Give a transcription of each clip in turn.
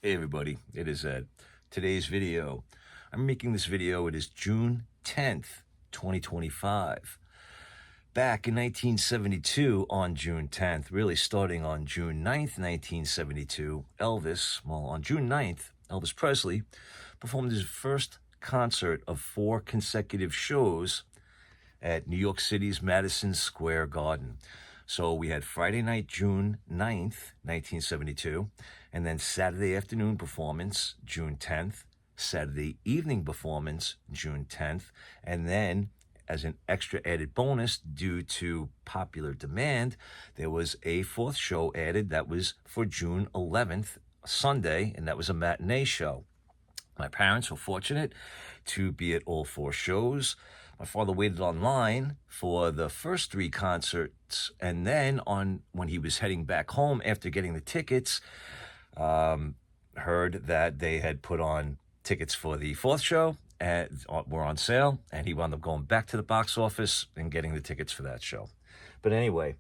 Hey everybody, it is Ed. Today's video, I'm making this video, it is June 10th, 2025. Back in 1972 on June 10th, really starting on June 9th, 1972, on June 9th, Elvis Presley performed his first concert of 4 consecutive shows at New York City's Madison Square Garden. So we had Friday night, June 9th, 1972, and then Saturday afternoon performance, June 10th, Saturday evening performance, June 10th, and then as an extra added bonus due to popular demand, there was a 4th show added that was for June 11th, Sunday, and that was a matinee show. My parents were fortunate to be at all 4 shows. My father waited online for the first 3 concerts, and then when he was heading back home after getting the tickets, heard that they had put on tickets for the 4th show and were on sale, and he wound up going back to the box office and getting the tickets for that show. But anyway,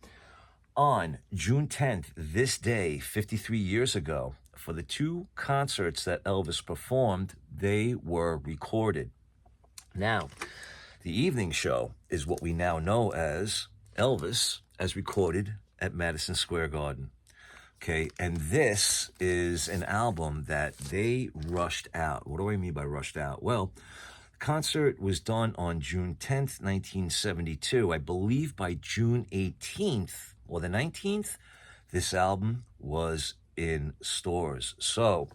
on June 10th, this day, 53 years ago, for the 2 concerts that Elvis performed, they were recorded. Now, the evening show is what we now know as Elvis as recorded at Madison Square Garden. Okay, and this is an album that they rushed out. What do I mean by rushed out? Well, the concert was done on June 10th, 1972. I believe by June 18th or the 19th, this album was in stores. So,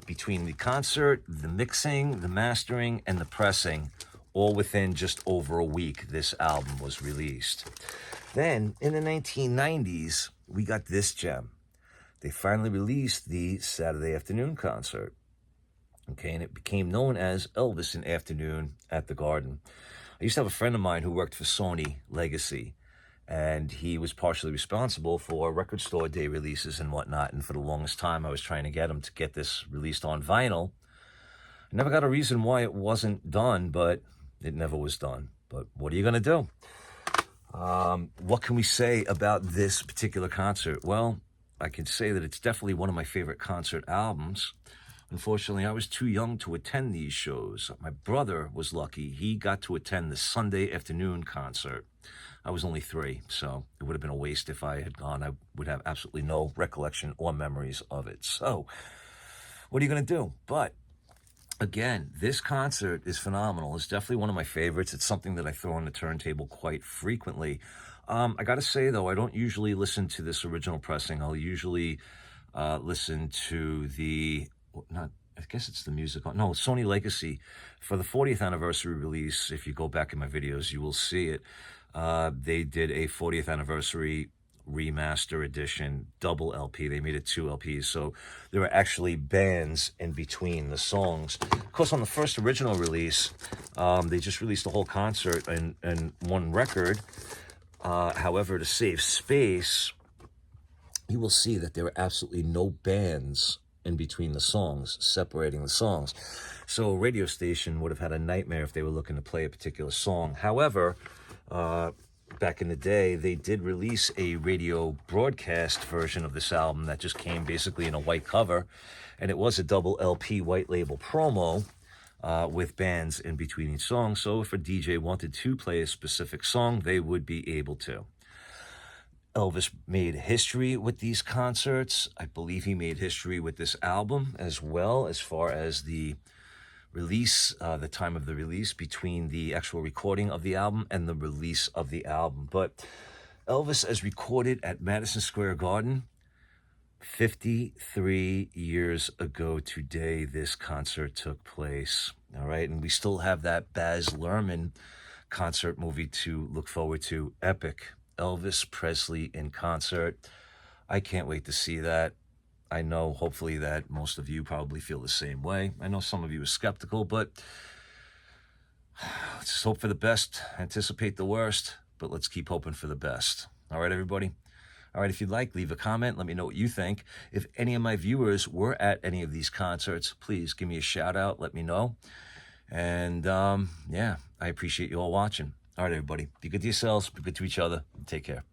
between the concert, the mixing, the mastering, and the pressing, all within just over a week, this album was released. Then, in the 1990s, we got this gem. They finally released the Saturday afternoon concert. Okay, and it became known as Elvis in Afternoon at the Garden. I used to have a friend of mine who worked for Sony Legacy, and he was partially responsible for record store day releases and whatnot. And for the longest time, I was trying to get him to get this released on vinyl. I never got a reason why it wasn't done, but it never was done. But what are you going to do? What can we say about this particular concert? Well, I can say that it's definitely one of my favorite concert albums. Unfortunately, I was too young to attend these shows. My brother was lucky. He got to attend the Sunday afternoon concert. I was only 3, so it would have been a waste if I had gone. I would have absolutely no recollection or memories of it. So what are you going to do? But again, this concert is phenomenal. It's definitely one of my favorites. It's something that I throw on the turntable quite frequently. I got to say, though, I don't usually listen to this original pressing. I'll usually listen to I guess it's the music. No, Sony Legacy. For the 40th anniversary release, if you go back in my videos, you will see it. They did a 40th anniversary remaster edition, double LP. They made it 2 LPs, so there were actually bands in between the songs. Of course, on the first original release, they just released the whole concert and 1 record. However, to save space, you will see that there were absolutely no bands in between the songs, separating the songs. So a radio station would have had a nightmare if they were looking to play a particular song. However, back in the day, they did release a radio broadcast version of this album that just came basically in a white cover, and it was a double LP white label promo with bands in between each song. So if a DJ wanted to play a specific song, they would be able to. Elvis made history with these concerts. I believe he made history with this album as well, as far as the release, the time of the release between the actual recording of the album and the release of the album. But Elvis, as recorded at Madison Square Garden, 53 years ago today, this concert took place. All right, and we still have that Baz Luhrmann concert movie to look forward to. Epic. Elvis Presley in concert. I can't wait to see that. I know, hopefully, that most of you probably feel the same way. I know some of you are skeptical, but let's just hope for the best, anticipate the worst, but let's keep hoping for the best. All right, everybody? All right, if you'd like, leave a comment. Let me know what you think. If any of my viewers were at any of these concerts, please give me a shout out. Let me know. And, yeah, I appreciate you all watching. All right, everybody. Be good to yourselves. Be good to each other. Take care.